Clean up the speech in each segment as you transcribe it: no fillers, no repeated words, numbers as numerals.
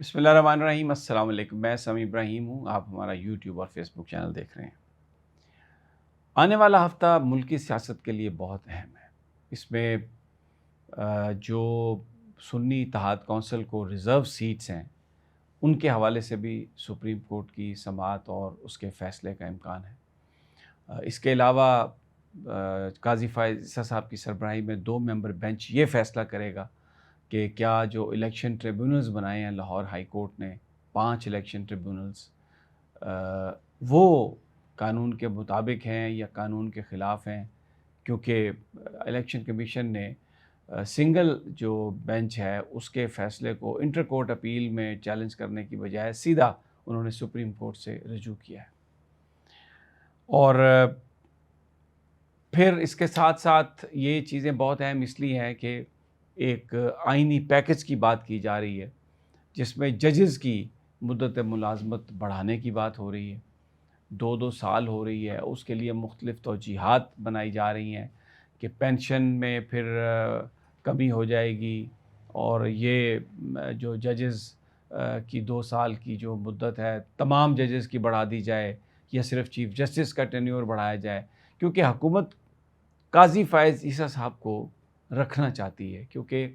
بسم اللہ الرحمن الرحیم۔ السلام علیکم، میں سمیع ابراہیم ہوں۔ آپ ہمارا یوٹیوب اور فیس بک چینل دیکھ رہے ہیں۔ آنے والا ہفتہ ملکی سیاست کے لیے بہت اہم ہے۔ اس میں جو سنی اتحاد کونسل کو ریزرو سیٹس ہیں ان کے حوالے سے بھی سپریم کورٹ کی سماعت اور اس کے فیصلے کا امکان ہے۔ اس کے علاوہ قاضی فائز عیسیٰ صاحب کی سربراہی میں 2 ممبر بینچ یہ فیصلہ کرے گا کہ کیا جو الیکشن ٹریبیونلز بنائے ہیں لاہور ہائی کورٹ نے 5 الیکشن ٹریبیونلز، وہ قانون کے مطابق ہیں یا قانون کے خلاف ہیں، کیونکہ الیکشن کمیشن نے سنگل جو بینچ ہے اس کے فیصلے کو انٹر کورٹ اپیل میں چیلنج کرنے کی بجائے سیدھا انہوں نے سپریم کورٹ سے رجوع کیا ہے۔ اور پھر اس کے ساتھ ساتھ یہ چیزیں بہت اہم اس لیے ہیں کہ ایک آئینی پیکج کی بات کی جا رہی ہے جس میں ججز کی مدت ملازمت بڑھانے کی بات ہو رہی ہے، 2 سال ہو رہی ہے۔ اس کے لیے مختلف توجیحات بنائی جا رہی ہیں کہ پینشن میں پھر کمی ہو جائے گی، اور یہ جو ججز کی 2 سال کی جو مدت ہے تمام ججز کی بڑھا دی جائے یا صرف چیف جسٹس کا ٹینیور بڑھایا جائے، کیونکہ حکومت قاضی فائز عیسیٰ صاحب کو رکھنا چاہتی ہے۔ کیونکہ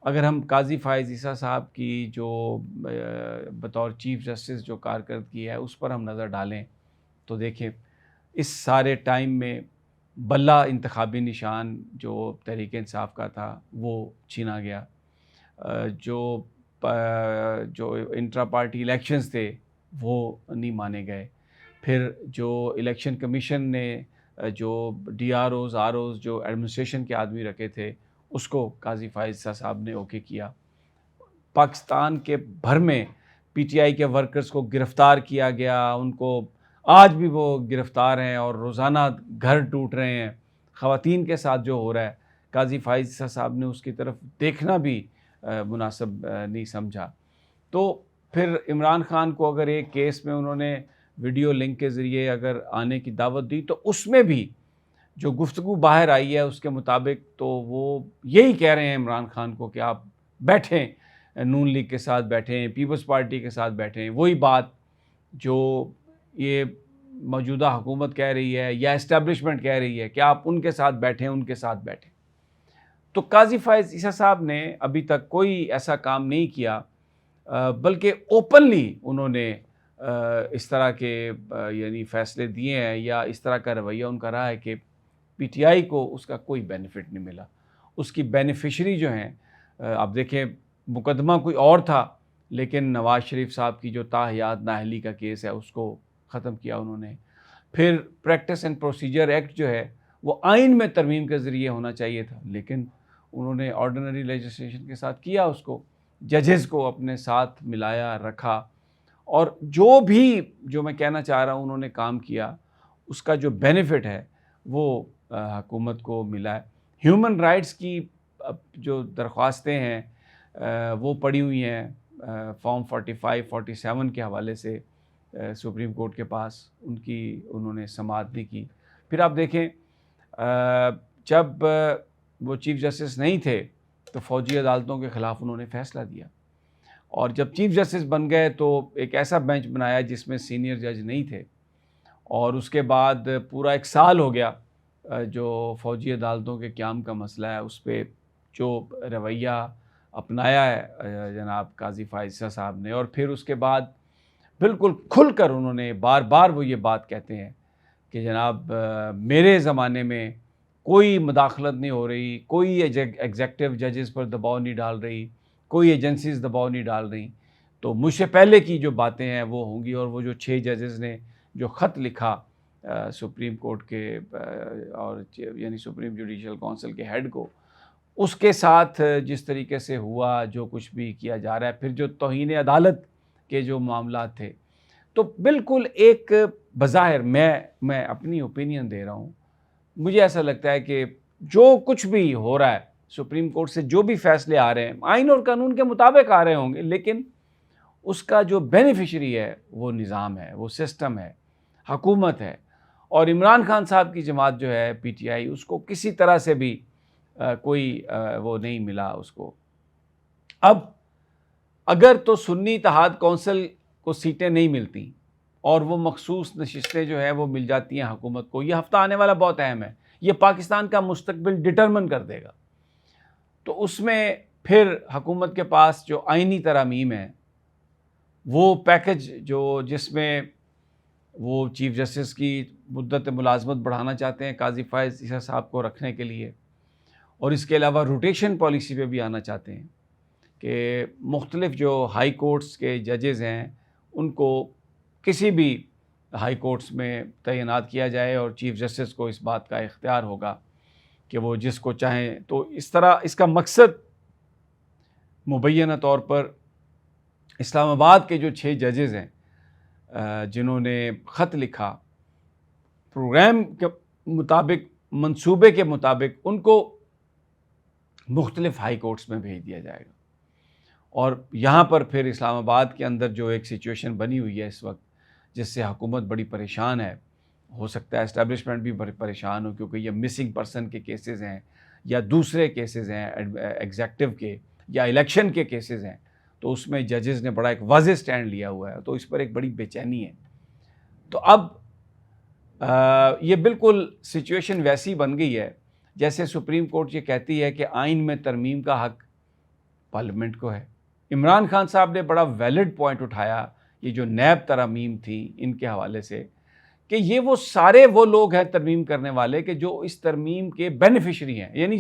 اگر ہم قاضی فائز عیسیٰ صاحب کی جو بطور چیف جسٹس جو کارکردگی ہے اس پر ہم نظر ڈالیں تو دیکھیں اس سارے ٹائم میں بلہ انتخابی نشان جو تحریک انصاف کا تھا وہ چھینا گیا، جو انٹرا پارٹی الیکشنز تھے وہ نہیں مانے گئے، پھر جو الیکشن کمیشن نے جو D R Os R Os جو ایڈمنسٹریشن کے آدمی رکھے تھے اس کو قاضی فائز عیسیٰ صاحب نے اوکے کیا۔ پاکستان کے بھر میں پی ٹی آئی کے ورکرز کو گرفتار کیا گیا، ان کو آج بھی وہ گرفتار ہیں اور روزانہ گھر ٹوٹ رہے ہیں۔ خواتین کے ساتھ جو ہو رہا ہے قاضی فائز عیسیٰ صاحب نے اس کی طرف دیکھنا بھی مناسب نہیں سمجھا۔ تو پھر عمران خان کو اگر ایک کیس میں انہوں نے ویڈیو لنک کے ذریعے اگر آنے کی دعوت دی تو اس میں بھی جو گفتگو باہر آئی ہے اس کے مطابق تو وہ یہی کہہ رہے ہیں عمران خان کو کہ آپ بیٹھیں، نون لیگ کے ساتھ بیٹھیں، پیپلز پارٹی کے ساتھ بیٹھیں، وہی بات جو یہ موجودہ حکومت کہہ رہی ہے یا اسٹیبلشمنٹ کہہ رہی ہے کہ آپ ان کے ساتھ بیٹھیں، ان کے ساتھ بیٹھیں۔ تو قاضی فائز عیسیٰ صاحب نے ابھی تک کوئی ایسا کام نہیں کیا، بلکہ اوپنلی انہوں نے اس طرح کے یعنی فیصلے دیے ہیں یا اس طرح کا رویہ ان کا رہا ہے کہ پی ٹی آئی کو اس کا کوئی بینیفٹ نہیں ملا۔ اس کی بینیفیشری جو ہیں، آپ دیکھیں مقدمہ کوئی اور تھا لیکن نواز شریف صاحب کی جو تاحیات نااہلی کا کیس ہے اس کو ختم کیا انہوں نے۔ پھر پریکٹس اینڈ پروسیجر ایکٹ جو ہے وہ آئین میں ترمیم کے ذریعے ہونا چاہیے تھا، لیکن انہوں نے آرڈنری لیجسلیشن کے ساتھ کیا، اس کو ججز کو اپنے ساتھ ملایا رکھا، اور جو میں کہنا چاہ رہا ہوں انہوں نے کام کیا اس کا جو بینیفٹ ہے وہ حکومت کو ملا ہے۔ ہیومن رائٹس کی جو درخواستیں ہیں وہ پڑی ہوئی ہیں فارم 45 47 کے حوالے سے سپریم کورٹ کے پاس، ان کی انہوں نے سماعت بھی کی۔ پھر آپ دیکھیں جب وہ چیف جسٹس نہیں تھے تو فوجی عدالتوں کے خلاف انہوں نے فیصلہ دیا، اور جب چیف جسٹس بن گئے تو ایک ایسا بینچ بنایا جس میں سینئر جج نہیں تھے، اور اس کے بعد پورا 1 سال ہو گیا جو فوجی عدالتوں کے قیام کا مسئلہ ہے اس پہ جو رویہ اپنایا ہے جناب قاضی فائز عیسیٰ صاحب نے، اور پھر اس کے بعد بالکل کھل کر انہوں نے بار بار وہ یہ بات کہتے ہیں کہ جناب میرے زمانے میں کوئی مداخلت نہیں ہو رہی، کوئی ایگزیکٹو ججز پر دباؤ نہیں ڈال رہی، کوئی ایجنسیز دباؤ نہیں ڈال رہی، تو مجھ سے پہلے کی جو باتیں ہیں وہ ہوں گی۔ اور وہ جو 6 ججز نے جو خط لکھا سپریم کورٹ کے اور یعنی سپریم جوڈیشل کونسل کے ہیڈ کو، اس کے ساتھ جس طریقے سے ہوا، جو کچھ بھی کیا جا رہا ہے، پھر جو توہین عدالت کے جو معاملات تھے، تو بالکل ایک بظاہر میں اپنی اوپینین دے رہا ہوں، مجھے ایسا لگتا ہے کہ جو کچھ بھی ہو رہا ہے سپریم کورٹ سے جو بھی فیصلے آ رہے ہیں آئین اور قانون کے مطابق آ رہے ہوں گے، لیکن اس کا جو بینیفیشری ہے وہ نظام ہے، وہ سسٹم ہے، حکومت ہے، اور عمران خان صاحب کی جماعت جو ہے پی ٹی آئی، اس کو کسی طرح سے بھی کوئی وہ نہیں ملا اس کو۔ اب اگر تو سنی اتحاد کونسل کو سیٹیں نہیں ملتی اور وہ مخصوص نشستیں جو ہیں وہ مل جاتی ہیں حکومت کو، یہ ہفتہ آنے والا بہت اہم ہے، یہ پاکستان کا مستقبل ڈٹرمن کر دے گا، تو اس میں پھر حکومت کے پاس جو آئینی ترامیم ہے وہ پیکج جس میں وہ چیف جسٹس کی مدت ملازمت بڑھانا چاہتے ہیں قاضی فائز عیسیٰ صاحب کو رکھنے کے لیے، اور اس کے علاوہ روٹیشن پالیسی پہ بھی آنا چاہتے ہیں کہ مختلف جو ہائی کورٹس کے ججز ہیں ان کو کسی بھی ہائی کورٹس میں تعینات کیا جائے، اور چیف جسٹس کو اس بات کا اختیار ہوگا کہ وہ جس کو چاہیں، تو اس طرح اس کا مقصد مبینہ طور پر اسلام آباد کے جو 6 ججز ہیں جنہوں نے خط لکھا پروگرام کے مطابق، منصوبے کے مطابق، ان کو مختلف ہائی کورٹس میں بھیج دیا جائے گا، اور یہاں پر پھر اسلام آباد کے اندر جو ایک سچویشن بنی ہوئی ہے اس وقت جس سے حکومت بڑی پریشان ہے، ہو سکتا ہے اسٹیبلشمنٹ بھی بڑی پریشان ہو، کیونکہ یہ مسنگ پرسن کے کیسز ہیں یا دوسرے کیسز ہیں ایگزیکٹو کے یا الیکشن کے کیسز ہیں، تو اس میں ججز نے بڑا ایک واضح سٹینڈ لیا ہوا ہے، تو اس پر ایک بڑی بے چینی ہے۔ تو اب یہ بالکل سچویشن ویسی بن گئی ہے جیسے سپریم کورٹ یہ کہتی ہے کہ آئین میں ترمیم کا حق پارلیمنٹ کو ہے۔ عمران خان صاحب نے بڑا ویلڈ پوائنٹ اٹھایا یہ جو نیب ترامیم تھی ان کے حوالے سے، کہ یہ وہ لوگ ہیں ترمیم کرنے والے کہ جو اس ترمیم کے بینیفیشری ہیں، یعنی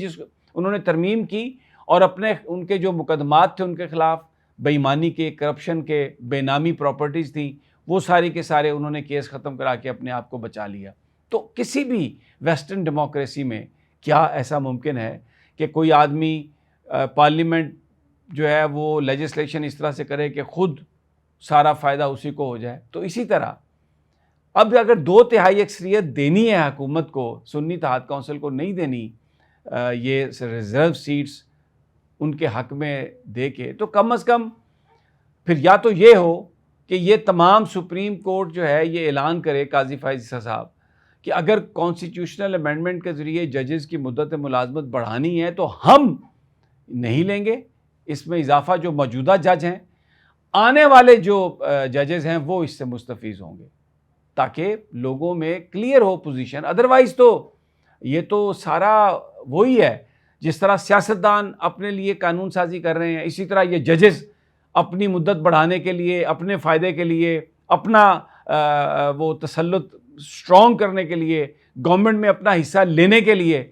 انہوں نے ترمیم کی اور ان کے جو مقدمات تھے ان کے خلاف، بے ایمانی کے، کرپشن کے، بے نامی پراپرٹیز تھیں، وہ ساری کے سارے انہوں نے کیس ختم کرا کے اپنے آپ کو بچا لیا۔ تو کسی بھی ویسٹرن ڈیموکریسی میں کیا ایسا ممکن ہے کہ کوئی آدمی پارلیمنٹ جو ہے وہ لیجسلیشن اس طرح سے کرے کہ خود سارا فائدہ اسی کو ہو جائے؟ تو اسی طرح اب اگر 2/3 اکثریت دینی ہے حکومت کو، سنی اتحاد کونسل کو نہیں دینی یہ ریزرو سیٹس ان کے حق میں دے کے، تو کم از کم پھر یا تو یہ ہو کہ یہ تمام سپریم کورٹ جو ہے یہ اعلان کرے قاضی فائز عیسیٰ صاحب کہ اگر کانسٹیٹیوشنل امینڈمنٹ کے ذریعے ججز کی مدت ملازمت بڑھانی ہے تو ہم نہیں لیں گے، اس میں اضافہ جو موجودہ جج ہیں، آنے والے جو ججز ہیں وہ اس سے مستفیض ہوں گے، تاکہ لوگوں میں کلیئر ہو پوزیشن۔ ادروائز تو یہ تو سارا وہی ہے، جس طرح سیاستدان اپنے لیے قانون سازی کر رہے ہیں، اسی طرح یہ ججز اپنی مدت بڑھانے کے لیے، اپنے فائدے کے لیے، اپنا وہ تسلط اسٹرانگ کرنے کے لیے، گورنمنٹ میں اپنا حصہ لینے کے لیے،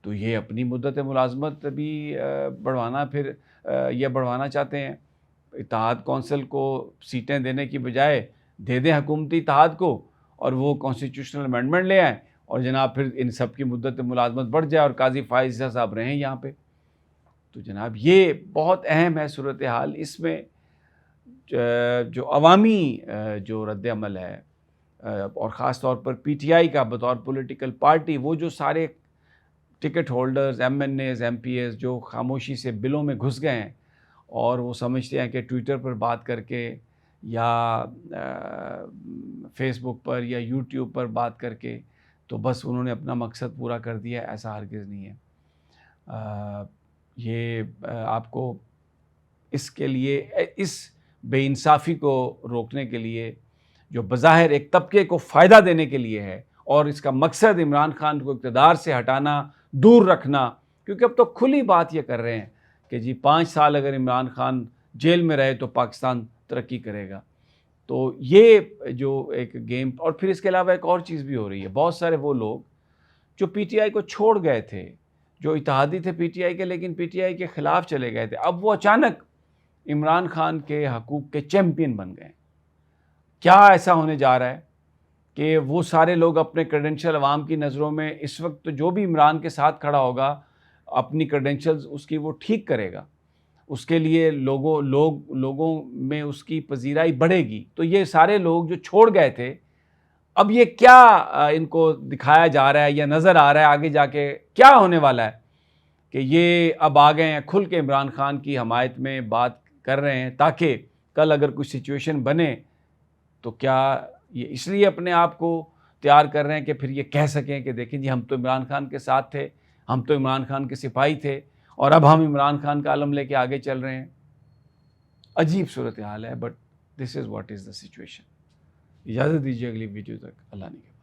تو یہ اپنی مدت ملازمت بھی بڑھوانا چاہتے ہیں۔ اتحاد کونسل کو سیٹیں دینے کی بجائے دے دیں حکومتی اتحاد کو، اور وہ کانسٹیٹیوشنل امینڈمنٹ لے آئیں، اور جناب پھر ان سب کی مدت ملازمت بڑھ جائے اور قاضی فائز عیسیٰ صاحب رہیں یہاں پہ۔ تو جناب یہ بہت اہم ہے صورتحال۔ اس میں جو عوامی جو رد عمل ہے، اور خاص طور پر پی ٹی آئی کا بطور پولیٹیکل پارٹی، وہ جو سارے ticket holders, MNAs, MPAs جو خاموشی سے بلوں میں گھس گئے ہیں، اور وہ سمجھتے ہیں کہ ٹویٹر پر بات کر کے یا فیس بک پر یا یوٹیوب پر بات کر کے تو بس انہوں نے اپنا مقصد پورا کر دیا ہے، ایسا ہرگز نہیں ہے۔ یہ آپ کو اس کے لیے، اس بے انصافی کو روکنے کے لیے، جو بظاہر ایک طبقے کو فائدہ دینے کے لیے ہے، اور اس کا مقصد عمران خان کو اقتدار سے ہٹانا، دور رکھنا، کیونکہ اب تو کھلی بات یہ کر رہے ہیں کہ جی 5 سال اگر عمران خان جیل میں رہے تو پاکستان ترقی کرے گا۔ تو یہ جو ایک گیم، اور پھر اس کے علاوہ ایک اور چیز بھی ہو رہی ہے، بہت سارے وہ لوگ جو پی ٹی آئی کو چھوڑ گئے تھے، جو اتحادی تھے پی ٹی آئی کے لیکن پی ٹی آئی کے خلاف چلے گئے تھے، اب وہ اچانک عمران خان کے حقوق کے چیمپئن بن گئے۔ کیا ایسا ہونے جا رہا ہے کہ وہ سارے لوگ اپنے کریڈنشل عوام کی نظروں میں اس وقت جو بھی عمران کے ساتھ کھڑا ہوگا اپنی کریڈنشلز اس کی وہ ٹھیک کرے گا، اس کے لیے لوگوں میں اس کی پذیرائی بڑھے گی، تو یہ سارے لوگ جو چھوڑ گئے تھے اب یہ کیا ان کو دکھایا جا رہا ہے یا نظر آ رہا ہے آگے جا کے کیا ہونے والا ہے کہ یہ اب آ گئے ہیں کھل کے عمران خان کی حمایت میں بات کر رہے ہیں، تاکہ کل اگر کوئی سچویشن بنے تو کیا یہ اس لیے اپنے آپ کو تیار کر رہے ہیں کہ پھر یہ کہہ سکیں کہ دیکھیں جی ہم تو عمران خان کے ساتھ تھے، ہم تو عمران خان کے سپاہی تھے، اور اب ہم عمران خان کا علم لے کے آگے چل رہے ہیں۔ عجیب صورتحال ہے، but this is what is the situation. اجازت دیجیے اگلی ویڈیو تک، اللہ نے